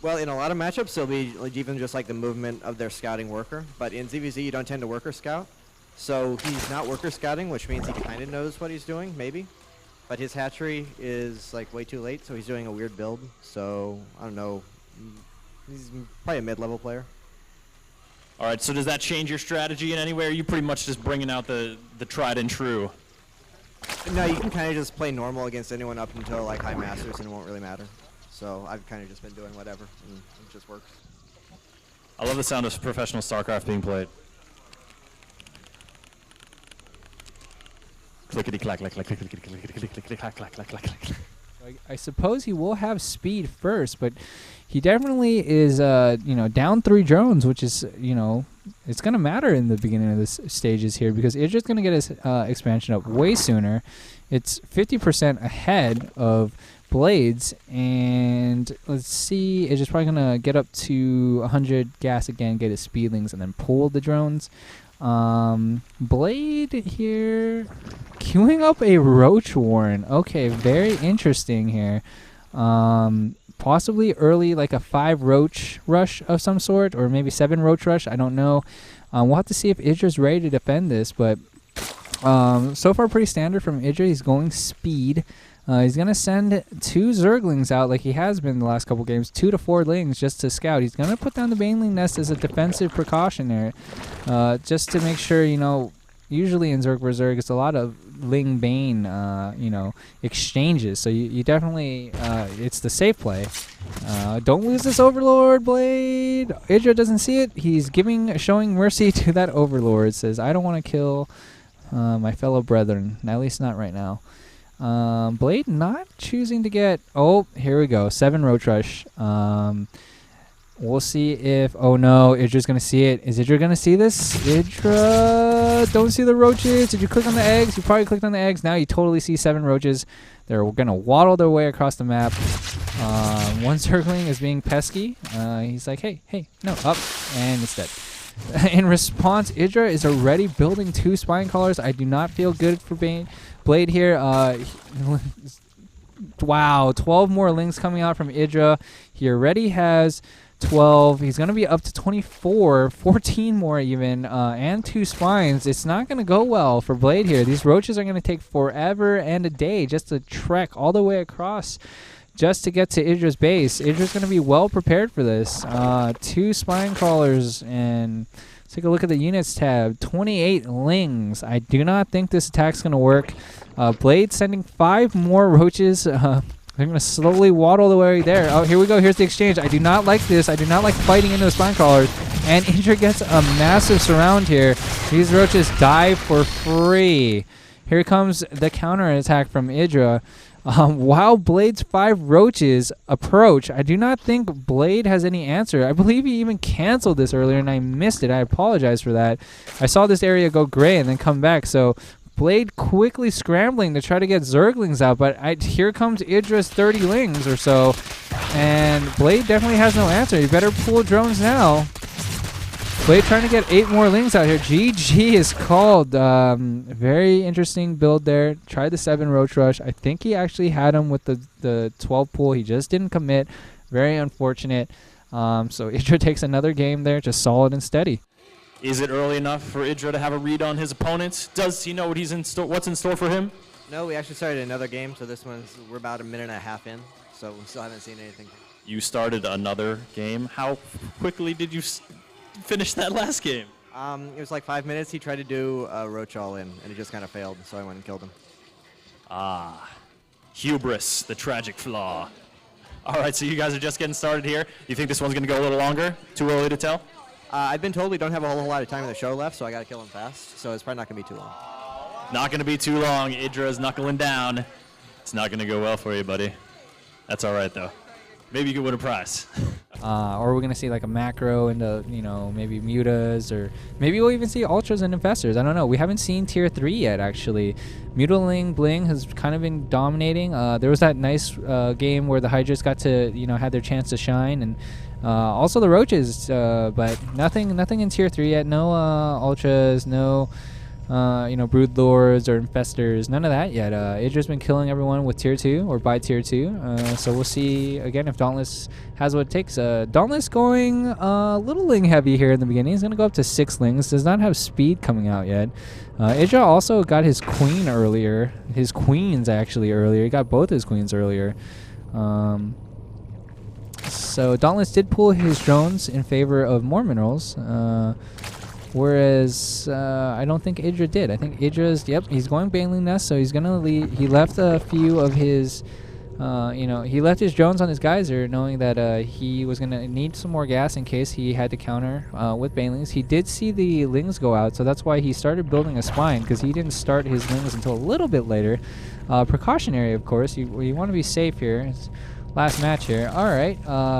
B: Well, in a lot of matchups, it'll be even just like the movement of their scouting worker. But in ZVZ, you don't tend to worker scout. So he's not worker scouting, which means he kind of knows what he's doing, maybe. But his hatchery is like way too late, so he's doing a weird build. So, I don't know. He's probably a mid-level player.
A: All right, so does that change your strategy in any way, or are you pretty much just bringing out the tried and true?
B: No, you can kind of just play normal against anyone up until like high masters, and it won't really matter. So I've kind of just been doing whatever, and it just works.
A: I love the sound of professional StarCraft being played. Clickety clack, clack, clack, clickety clack, clack, clack, clack, clack.
D: I suppose he will have speed first, but he definitely is, down 3 drones, which is, it's going to matter in the beginning of this stages here because IdrA's going to get his expansion up way sooner. It's 50% ahead of Blades, and let's see, IdrA's probably going to get up to 100 gas again, get his speedlings, and then pull the drones. Blade here queuing up a Roach Warren. Okay, very interesting here. Possibly early, like a 5 Roach rush of some sort, or maybe 7 Roach rush. I don't know. We'll have to see if IdrA's ready to defend this, but so far pretty standard from IdrA. He's going speed. He's going to send 2 Zerglings out like he has been the last couple games, 2 to 4 Lings just to scout. He's going to put down the Baneling Nest as a defensive precaution there, just to make sure, usually in Zerg vs. Zerg, it's a lot of Ling Bane, exchanges. So you definitely, it's the safe play. Don't lose this Overlord, Blade. IdrA doesn't see it. He's showing mercy to that Overlord. Says, I don't want to kill my fellow brethren, at least not right now. Blade not choosing to get... Oh, here we go. 7 Roach Rush. We'll see if... Oh, no. IdrA's going to see it. Is IdrA going to see this? IdrA... Don't see the roaches. Did you click on the eggs? You probably clicked on the eggs. Now you totally see 7 roaches. They're going to waddle their way across the map. One Zergling is being pesky. He's like, hey, no, up. And it's dead. In response, IdrA is already building 2 Spine Callers. I do not feel good for Blade here. Wow, 12 more Lings coming out from IdrA. He already has 12. He's going to be up to 24, 14 more even, and 2 Spines. It's not going to go well for Blade here. These Roaches are going to take forever and a day just to trek all the way across just to get to IdrA's base. IdrA's going to be well prepared for this. 2 Spine Crawlers, and let's take a look at the units tab. 28 Lings. I do not think this attack's going to work. Blade sending 5 more Roaches. They're going to slowly waddle the way there. Oh, here we go. Here's the exchange. I do not like this. I do not like fighting into the Spine Crawlers. And IdrA gets a massive surround here. These Roaches die for free. Here comes the counter attack from IdrA. While Blade's 5 Roaches approach, I do not think Blade has any answer. I believe he even canceled this earlier, and I missed it. I apologize for that. I saw this area go gray and then come back, so Blade quickly scrambling to try to get Zerglings out, but here comes IdrA's 30 Lings or so, and Blade definitely has no answer. You better pull drones now. Blade trying to get 8 more Lings out here. GG is called. Very interesting build there. Tried the 7 Roach Rush. I think he actually had him with the 12 pool. He just didn't commit. Very unfortunate. So IdrA takes another game there, just solid and steady.
A: Is it early enough for IdrA to have a read on his opponent? Does he know what what's in store for him?
B: No, we actually started another game, so we're about a minute and a half in, so we still haven't seen anything.
A: You started another game. How quickly did you finish that last game?
B: It was like 5 minutes. He tried to do a roach all-in, and he just kind of failed, so I went and killed him.
A: Ah, hubris, the tragic flaw. All right, so you guys are just getting started here. You think this one's going to go a little longer? Too early to tell?
B: I've been told we don't have a whole lot of time in the show left, so I got to kill him fast, so it's probably not going to be too long.
A: Not going to be too long. IdrA's knuckling down. It's not going to go well for you, buddy. That's all right, though. Maybe you could win a prize.
D: Or we're going to see like a macro into, maybe mutas, or maybe we'll even see ultras and infestors. I don't know. We haven't seen tier 3 yet, actually. Mutaling Bling has kind of been dominating. There was that nice game where the Hydras got to, had their chance to shine, and also the Roaches, but nothing in tier 3 yet. No ultras, no Brood Lords or Infestors, none of that yet. IdrA's been killing everyone with tier 2 or by tier 2. So we'll see again if Dauntless has what it takes. Dauntless going a little ling heavy here in the beginning. He's going to go up to 6 lings. Does not have speed coming out yet. IdrA also got his queen earlier. His queens actually earlier. He got both his queens earlier. So Dauntless did pull his drones in favor of more minerals. Whereas I don't think IdrA did. I think IdrA's, he's going Baneling Nest, so he's going to leave. He left a few of his, he left his drones on his geyser, knowing that he was going to need some more gas in case he had to counter with Banelings. He did see the lings go out, so that's why he started building a spine, because he didn't start his lings until a little bit later. Precautionary, of course. You want to be safe here. It's last match here. All right,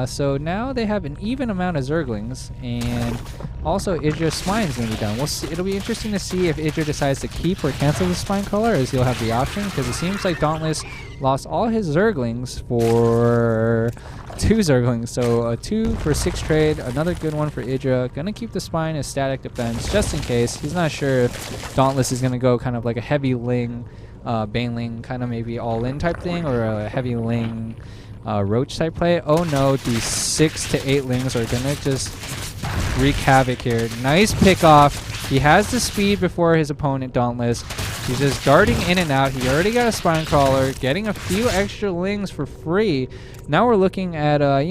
D: so now they have an even amount of Zerglings, and also IdrA's spine is going to be done. We'll see. It'll be interesting to see if IdrA decides to keep or cancel the spine color, as he'll have the option, because it seems like Dauntless lost all his Zerglings for 2 Zerglings. So a 2 for 6 trade, another good one for IdrA. Going to keep the spine as static defense just in case. He's not sure if Dauntless is going to go kind of like a heavy ling, Baneling, kind of maybe all-in type thing, or a heavy ling roach type play. Oh no, these 6 to 8 lings are gonna just wreak havoc here. Nice pick off. He has the speed before his opponent, Dauntless. He's just darting in and out. He already got a spine crawler, getting a few extra lings for free. Now we're looking at a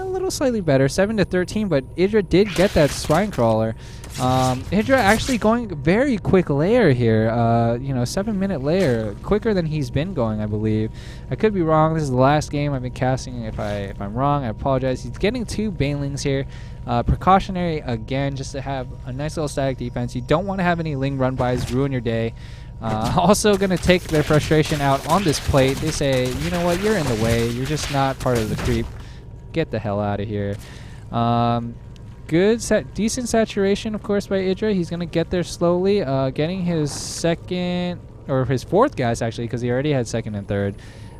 D: little slightly better, 7 to 13, but IdrA did get that spine crawler. IdrA actually going very quick layer here, 7-minute layer, quicker than he's been going, I believe. I could be wrong. This is the last game I've been casting. If I'm wrong, I apologize. He's getting 2 Banelings here. Precautionary again, just to have a nice little static defense. You don't want to have any ling run-bys ruin your day. Also going to take their frustration out on this plate. They say, you know what, you're in the way. You're just not part of the creep. Get the hell out of here. Decent saturation, of course, by IdrA. He's going to get there slowly, getting his second, or his 4th gas, actually, because he already had 2nd and 3rd.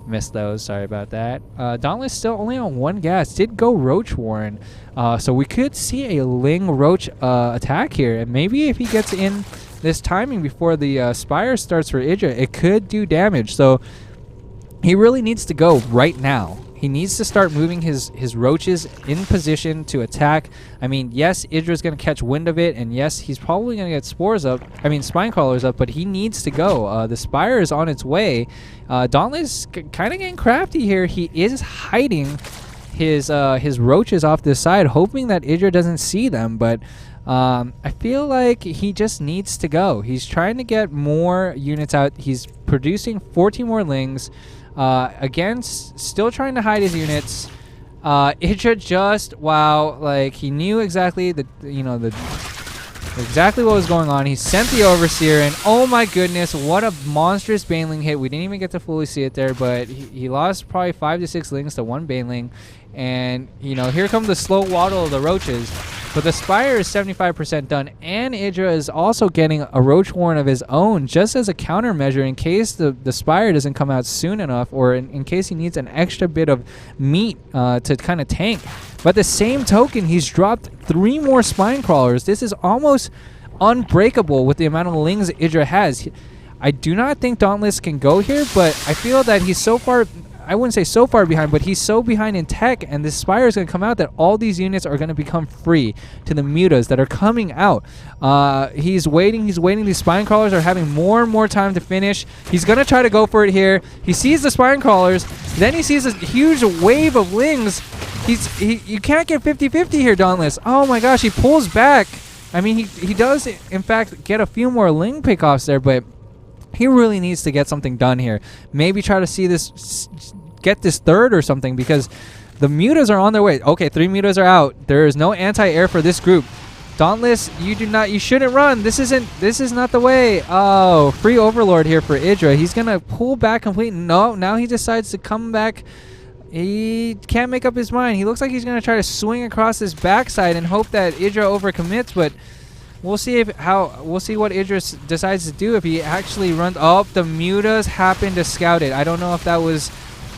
D: Missed those, sorry about that. Dauntless still only on 1 gas. Did go Roach Warren. So we could see a Ling Roach attack here. And maybe if he gets in this timing before the Spire starts for IdrA, it could do damage. So he really needs to go right now. He needs to start moving his roaches in position to attack. I mean, yes, IdrA's going to catch wind of it, and yes, he's probably going to get spine crawlers up, but he needs to go. The Spire is on its way. Dauntless kind of getting crafty here. He is hiding his roaches off this side, hoping that IdrA doesn't see them, but I feel like he just needs to go. He's trying to get more units out. He's producing 14 more lings. Again, still trying to hide his units. IdrA just, wow, like he knew exactly exactly what was going on. He sent the Overseer, and oh my goodness, what a monstrous Baneling hit. We didn't even get to fully see it there, but he lost probably 5 to 6 lings to 1 Baneling. And, here comes the slow waddle of the roaches. But the Spire is 75% done, and IdrA is also getting a Roach Warren of his own, just as a countermeasure in case the Spire doesn't come out soon enough, or in case he needs an extra bit of meat to kind of tank. But the same token, he's dropped 3 more Spine Crawlers. This is almost unbreakable with the amount of lings IdrA has. I do not think Dauntless can go here, but I feel that he's so far I wouldn't say so far behind, but he's so behind in tech, and this Spire is going to come out that all these units are going to become free to the mutas that are coming out. He's waiting. These spine crawlers are having more and more time to finish. He's going to try to go for it here. He sees the spine crawlers. Then he sees a huge wave of lings. You can't get 50-50 here, Dauntless. Oh my gosh, he pulls back. I mean, he does, in fact, get a few more ling pickoffs there, but he really needs to get something done here. Maybe try to see this, get this third or something, because the mutas are on their way. Okay, 3 mutas are out. There is no anti-air for this group. Dauntless, you shouldn't run. This is not the way. Oh, free overlord here for IdrA. He's gonna pull back completely. No, now he decides to come back. He can't make up his mind. He looks like he's gonna try to swing across this backside and hope that IdrA overcommits, but we'll see what IdrA decides to do if he actually runs. Oh, the mutas happen to scout it. I don't know if that was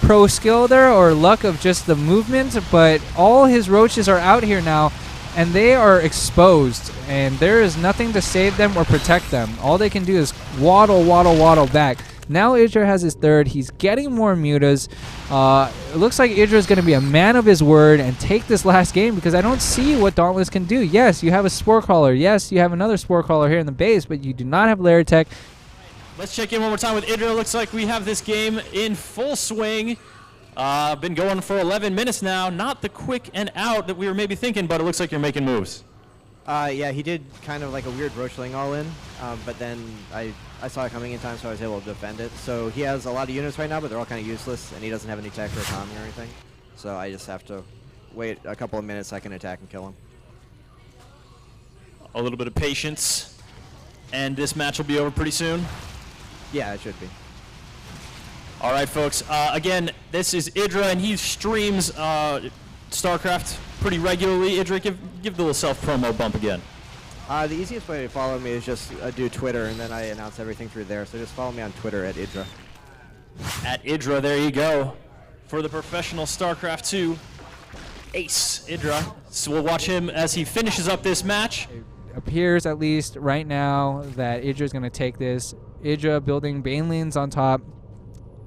D: pro skill there or luck of just the movement, but all his roaches are out here now, and they are exposed, and there is nothing to save them or protect them. All they can do is waddle back. Now IdrA has his third. He's getting more mutas. It looks like IdrA is going to be a man of his word and take this last game, because I don't see what Dauntless can do. Yes, you have a Spore Crawler. Yes, you have another Spore Crawler here in the base, but you do not have Lair Tech.
A: Let's check in one more time with IdrA. Looks like we have this game in full swing. Been going for 11 minutes now. Not the quick and out that we were maybe thinking, but it looks like you're making moves.
B: Yeah, he did kind of like a weird roachling all in, but then I saw it coming in time, so I was able to defend it. So he has a lot of units right now, but they're all kind of useless, and he doesn't have any tech or economy or anything. So I just have to wait a couple of minutes so I can attack and kill him.
A: A little bit of patience, and this match will be over pretty soon.
B: Yeah, it should be.
A: All right, folks. Again, this is IdrA, and he streams StarCraft pretty regularly. IdrA, give the little self-promo bump again.
B: The easiest way to follow me is just do Twitter, and then I announce everything through there. So just follow me on Twitter at IdrA.
A: At IdrA, there you go. For the professional StarCraft 2 ace, IdrA. So we'll watch him as he finishes up this match.
D: It appears, at least right now, that IdrA is going to take this. IdrA building Banelings on top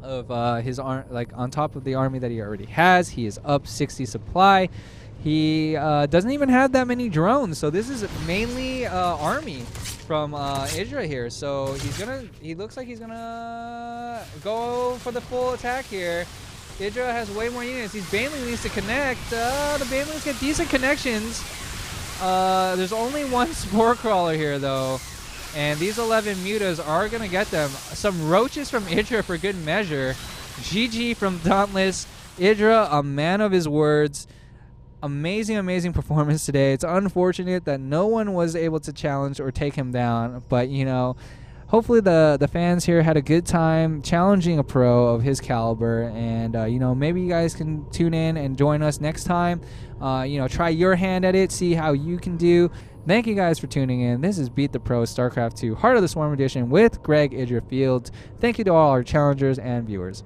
D: of on top of the army that he already has. He is up 60 supply. He doesn't even have that many drones, so this is mainly army from IdrA here. So he looks like he's gonna go for the full attack here. IdrA has way more units. These Banelings needs to connect. The Banelings get decent connections. There's only one Spore Crawler here though, and these 11 mutas are gonna get them. Some roaches from IdrA for good measure. GG from Dauntless. IdrA, a man of his words. Amazing performance today. It's unfortunate that no one was able to challenge or take him down, but you know, hopefully the fans here had a good time challenging a pro of his caliber, and you know, maybe you guys can tune in and join us next time. You know, try your hand at it, see how you can do. Thank you guys for tuning in. This is Beat the Pro StarCraft 2 Heart of the Swarm Edition with Greg IdrA Fields. Thank you to all our challengers and viewers.